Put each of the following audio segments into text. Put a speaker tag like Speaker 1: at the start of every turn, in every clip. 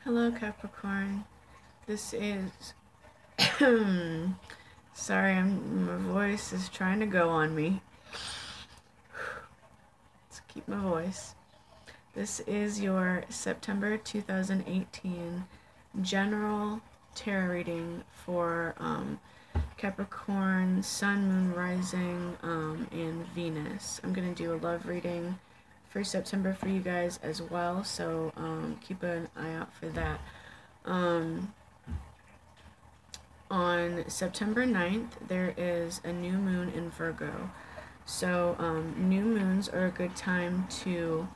Speaker 1: Hello, Capricorn. This is. Sorry, my voice is trying to go on me. Let's keep my voice. This is your September 2018 general tarot reading for Capricorn, Sun, Moon, Rising, and Venus. I'm going to do a love reading for September for you guys as well, so keep an eye out for that. On September 9th, there is a new moon in Virgo. So new moons are a good time to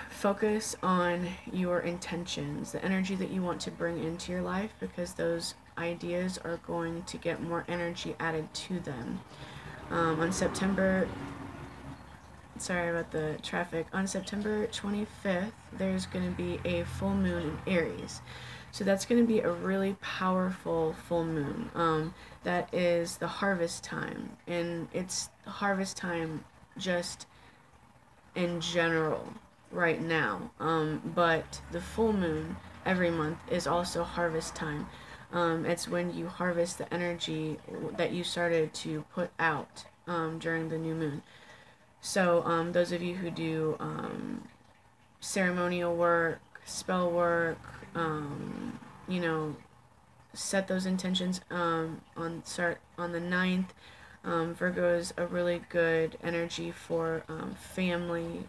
Speaker 1: focus on your intentions, the energy that you want to bring into your life, because those ideas are going to get more energy added to them. On September, sorry about the traffic, on September 25th, there's going to be a full moon in Aries. So that's going to be a really powerful full moon. That is the harvest time, and it's harvest time just in general right now. But the full moon every month is also harvest time. It's when you harvest the energy that you started to put out during the new moon. So those of you who do ceremonial work, spell work, you know, set those intentions on the 9th. Virgo is a really good energy for family,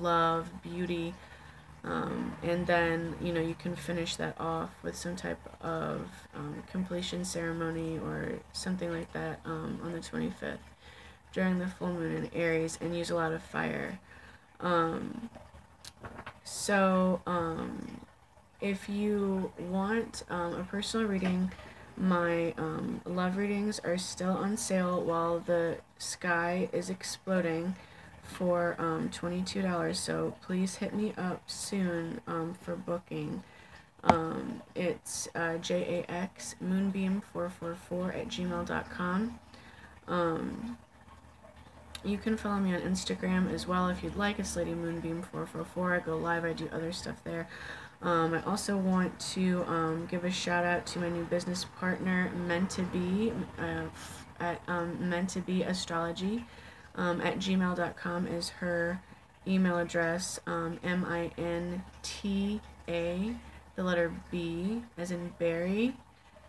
Speaker 1: love, beauty, and then you can finish that off with some type of completion ceremony or something like that on the 25th during the full moon in Aries, and use a lot of fire. If you want a personal reading, my love readings are still on sale while the sky is exploding for $22. So please hit me up soon for booking. It's JAX Moonbeam444@gmail.com. You can follow me on Instagram as well if you'd like. It's Lady Moonbeam444. I go live. I do other stuff there. I also want to give a shout out to my new business partner, Meant to Be, at Meant to Be Astrology at gmail.com is her email address. MINTA, the letter B, as in Berry,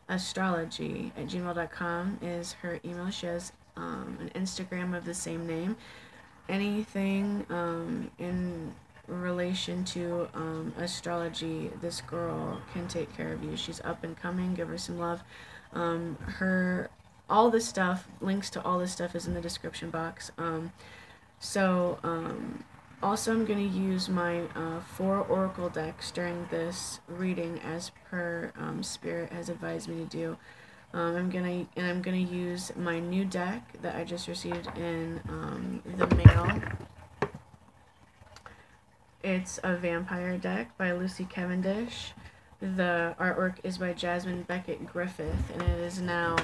Speaker 1: astrology at gmail.com is her email. She has an Instagram of the same name. Anything in relation to astrology, this girl can take care of you. She's up and coming. Give her some love. All this stuff, links to all this stuff is in the description box. Also I'm going to use my 4 oracle decks during this reading as per Spirit has advised me to do. I'm gonna use my new deck that I just received in the mail. It's a vampire deck by Lucy Cavendish. The artwork is by Jasmine Beckett Griffith, and it is now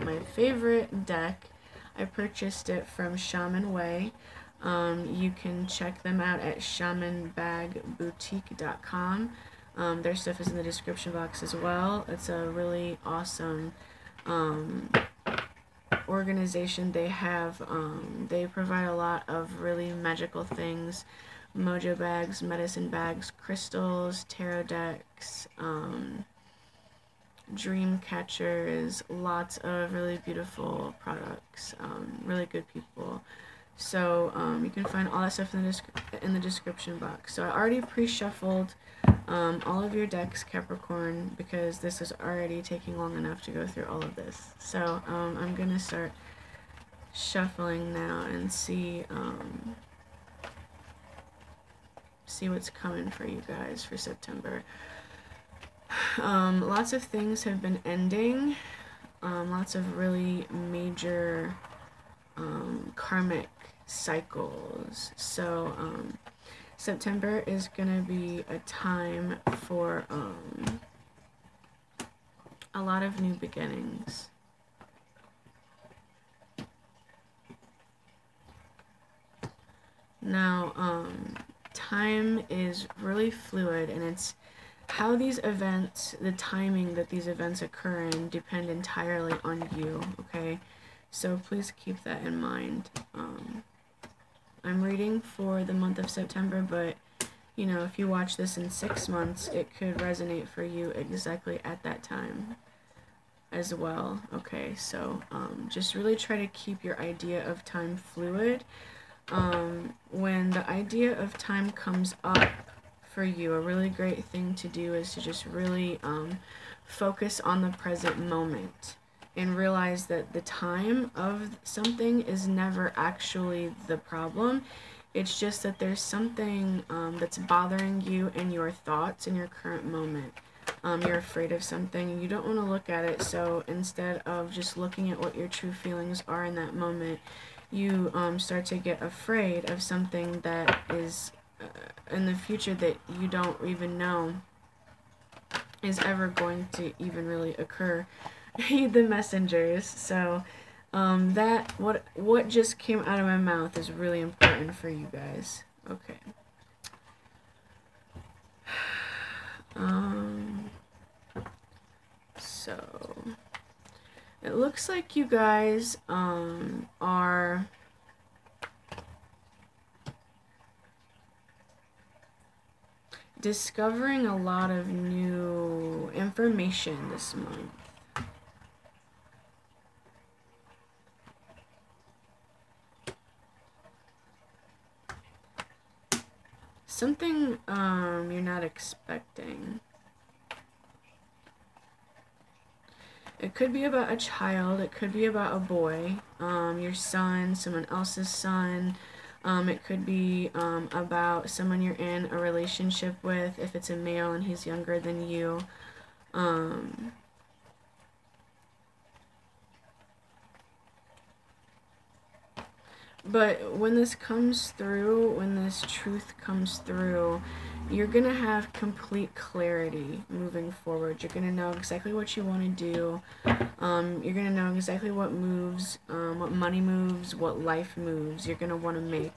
Speaker 1: my favorite deck. I purchased it from Shaman Way. You can check them out at shamanbagboutique.com. Their stuff is in the description box as well. It's a really awesome organization. They have they provide a lot of really magical things: mojo bags, medicine bags, crystals, tarot decks, dream catchers, lots of really beautiful products, really good people. So you can find all that stuff in the description box. So I already pre-shuffled all of your decks, Capricorn, because this is already taking long enough to go through all of this. So I'm going to start shuffling now and see what's coming for you guys for September. Lots of things have been ending. Lots of really major karmic cycles. So September is gonna be a time for a lot of new beginnings. Now time is really fluid, and it's how these events, the timing that these events occur in, depend entirely on you, okay? So please keep that in mind. I'm reading for the month of September, but you know, if you watch this in 6 months, it could resonate for you exactly at that time as well. Okay, so just really try to keep your idea of time fluid. When the idea of time comes up for you, a really great thing to do is to just really focus on the present moment and realize that the time of something is never actually the problem. It's just that there's something that's bothering you in your thoughts in your current moment. You're afraid of something and you don't want to look at it, so instead of just looking at what your true feelings are in that moment, you start to get afraid of something that is in the future that you don't even know is ever going to even really occur. Heed the messengers. So that what just came out of my mouth is really important for you guys. Okay. So it looks like you guys are discovering a lot of new information this month. Something you're not expecting. It could be about a child, it could be about a boy, your son, someone else's son. It could be about someone you're in a relationship with, if it's a male and he's younger than you. But when this comes through, when this truth comes through, you're going to have complete clarity moving forward. You're going to know exactly what you want to do. You're going to know exactly what moves, what money moves, what life moves you're going to want to make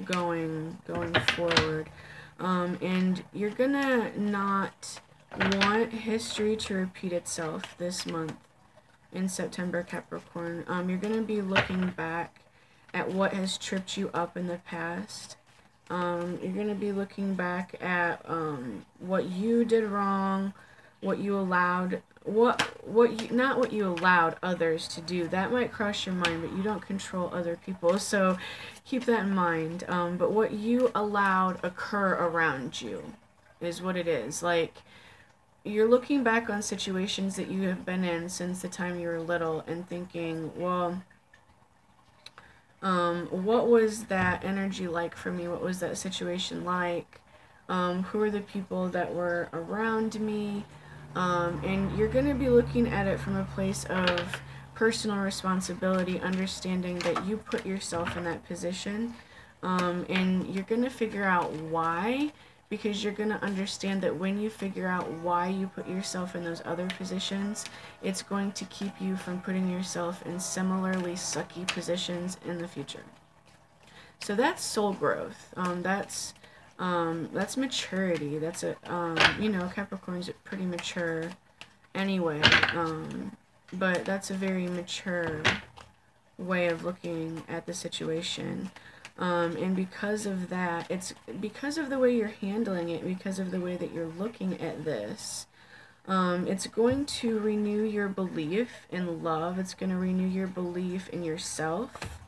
Speaker 1: going forward. And you're going to not want history to repeat itself this month. In September, Capricorn, you're going to be looking back at what has tripped you up in the past. You're going to be looking back at what you did wrong, what you allowed, not what you allowed others to do. That might cross your mind, but you don't control other people, so keep that in mind. But what you allowed occur around you is what it is. Like, you're looking back on situations that you have been in since the time you were little and thinking, well, what was that energy like for me? What was that situation like? Who are the people that were around me? And you're going to be looking at it from a place of personal responsibility, understanding that you put yourself in that position. And you're going to figure out why, because you're going to understand that when you figure out why you put yourself in those other positions, it's going to keep you from putting yourself in similarly sucky positions in the future. So that's soul growth. That's maturity. That's you know, Capricorn's pretty mature anyway, but that's a very mature way of looking at the situation. And because of that, it's because of the way you're handling it, because of the way that you're looking at this, it's going to renew your belief in love. It's going to renew your belief in yourself.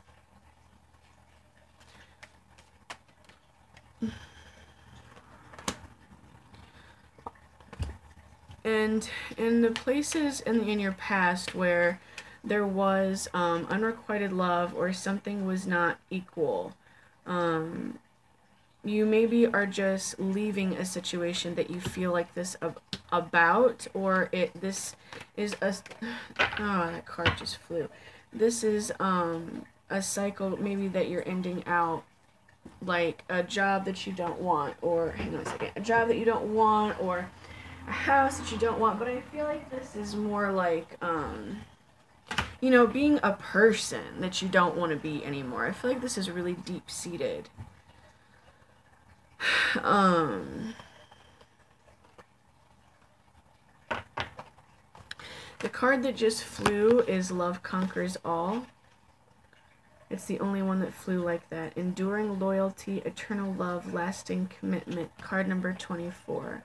Speaker 1: And in the places in your past where there was unrequited love or something was not equal, you maybe are just leaving a situation that you feel like this about, or this is a, oh, that card just flew. This is a cycle maybe that you're ending out, like a job that you don't want, or hang on a second, a job that you don't want, or a house that you don't want. But I feel like this is more like you know, being a person that you don't want to be anymore. I feel like this is really deep-seated. The card that just flew is Love Conquers All. It's the only one that flew like that. Enduring loyalty, eternal love, lasting commitment. Card number 24.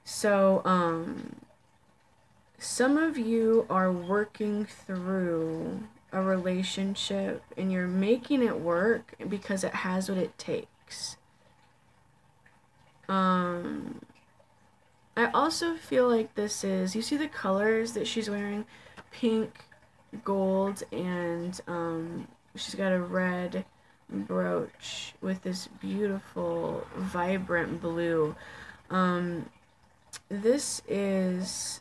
Speaker 1: So, some of you are working through a relationship and you're making it work because it has what it takes. I also feel like this is, you see the colors that she's wearing? Pink, gold, and she's got a red brooch with this beautiful, vibrant blue. This is...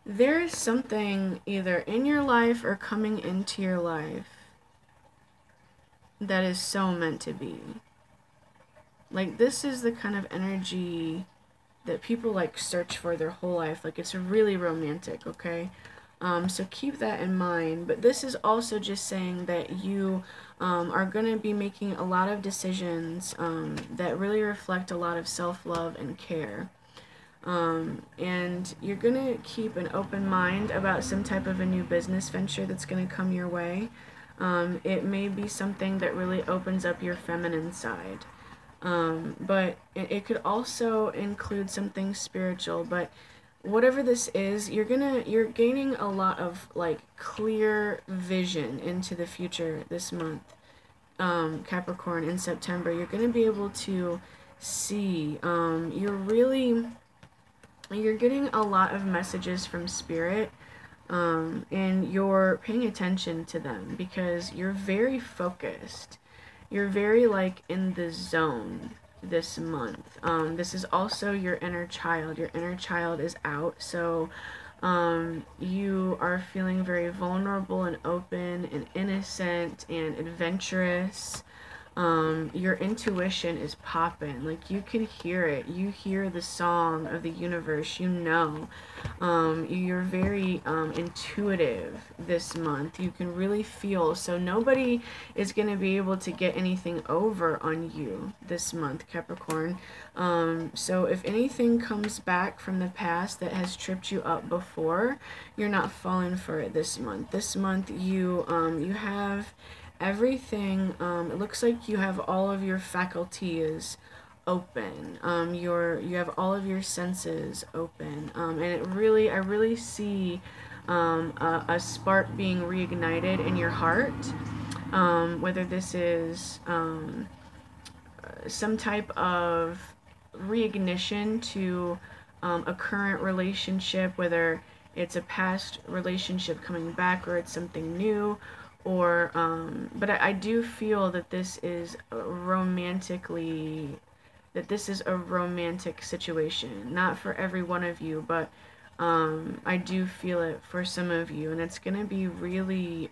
Speaker 1: there is something either in your life or coming into your life that is so meant to be. Like, this is the kind of energy that people like search for their whole life. Like, it's really romantic, okay? So keep that in mind. But this is also just saying that you are going to be making a lot of decisions that really reflect a lot of self-love and care. And you're going to keep an open mind about some type of a new business venture that's going to come your way. It may be something that really opens up your feminine side. But it could also include something spiritual. But whatever this is, you're gaining a lot of like clear vision into the future this month. Capricorn, in September, you're going to be able to see, you're getting a lot of messages from spirit. And you're paying attention to them because you're very focused. You're very like in the zone this month. This is also your inner child. Your inner child is out, so you are feeling very vulnerable and open and innocent and adventurous. Your intuition is popping. Like, you can hear it. You hear the song of the universe. You know. You're very intuitive this month. You can really feel. So nobody is going to be able to get anything over on you this month, Capricorn. So if anything comes back from the past that has tripped you up before, you're not falling for it this month. This month you have everything. It looks like you have all of your faculties open. You have all of your senses open. And I really see a spark being reignited in your heart. Whether this is some type of reignition to a current relationship, whether it's a past relationship coming back or it's something new, or but I do feel that this is a romantic situation. Not for every one of you, but I do feel it for some of you, and it's gonna be really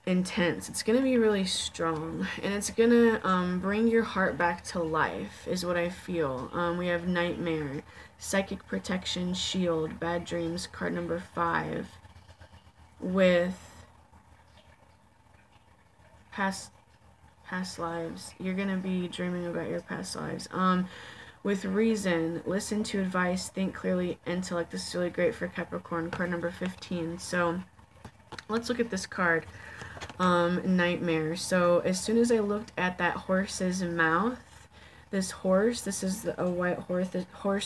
Speaker 1: intense. It's gonna be really strong, and it's gonna bring your heart back to life, is what I feel. We have Nightmare, Psychic Protection, Shield, Bad Dreams, card number 5, with past lives. You're gonna be dreaming about your past lives. With Reason, Listen to Advice, Think Clearly, Intellect. This is really great for Capricorn, card number 15. So let's look at this card. Nightmare. So as soon as I looked at that horse's mouth, this horse, this is a white horse,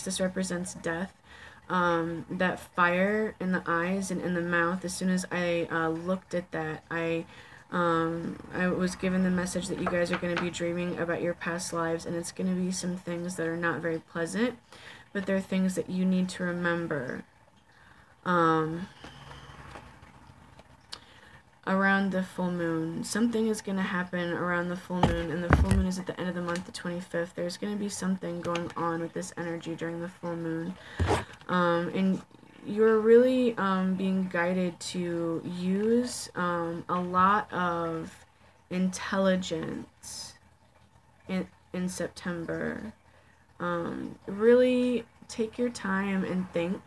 Speaker 1: this represents death. That fire in the eyes and in the mouth, as soon as I looked at that, I was given the message that you guys are going to be dreaming about your past lives, and it's going to be some things that are not very pleasant, but they're things that you need to remember. Around the full moon, something is going to happen around the full moon, and the full moon is at the end of the month, the 25th. There's going to be something going on with this energy during the full moon, and you're really being guided to use a lot of intelligence in September. Really take your time and think.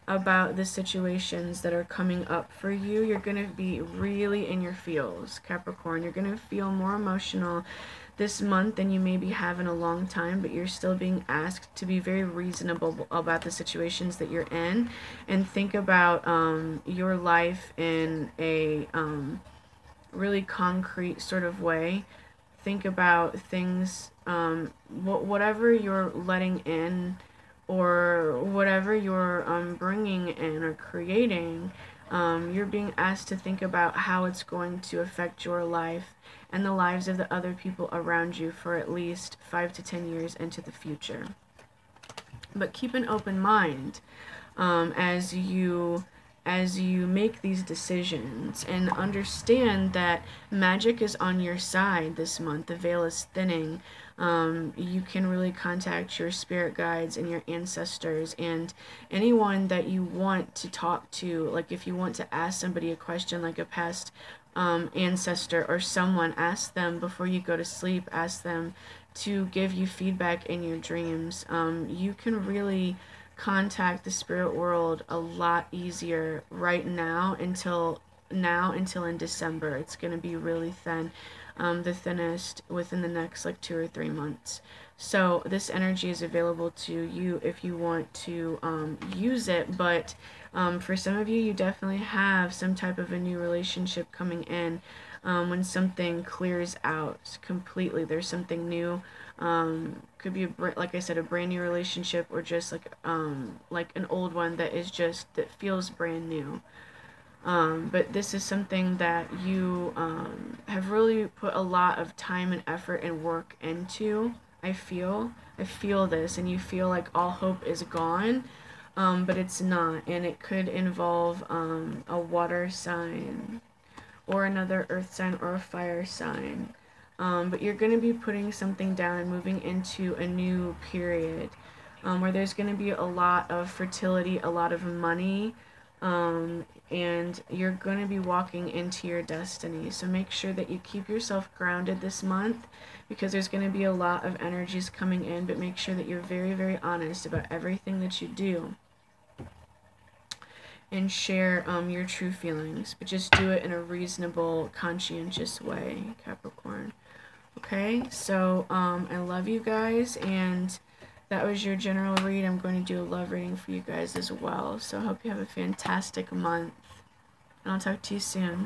Speaker 1: about the situations that are coming up for you. You're going to be really in your feels, Capricorn. You're going to feel more emotional this month than you maybe have in a long time, but you're still being asked to be very reasonable about the situations that you're in, and think about your life in a really concrete sort of way. Think about things, whatever you're letting in, or whatever you're bringing in or creating, you're being asked to think about how it's going to affect your life and the lives of the other people around you for at least 5 to 10 years into the future. But keep an open mind as you make these decisions, and understand that magic is on your side this month. The veil is thinning. You can really contact your spirit guides and your ancestors and anyone that you want to talk to. Like if you want to ask somebody a question, like a past ancestor or someone, ask them before you go to sleep. Ask them to give you feedback in your dreams. You can really contact the spirit world a lot easier right now until in December. It's going to be really thin, the thinnest within the next like 2 or 3 months. So this energy is available to you if you want to use it. But for some of you, you definitely have some type of a new relationship coming in. When something clears out completely, there's something new. Could be like I said, a brand new relationship, or just like an old one that feels brand new. But this is something that you have really put a lot of time and effort and work into. I feel this, and you feel like all hope is gone, but it's not, and it could involve a water sign, or another earth sign, or a fire sign. But you're going to be putting something down and moving into a new period, where there's going to be a lot of fertility, a lot of money, and you're going to be walking into your destiny. So make sure that you keep yourself grounded this month, because there's going to be a lot of energies coming in, but make sure that you're very, very honest about everything that you do, and share your true feelings, but just do it in a reasonable, conscientious way, Capricorn. Okay, so I love you guys, and that was your general read. I'm going to do a love reading for you guys as well. So I hope you have a fantastic month, and I'll talk to you soon.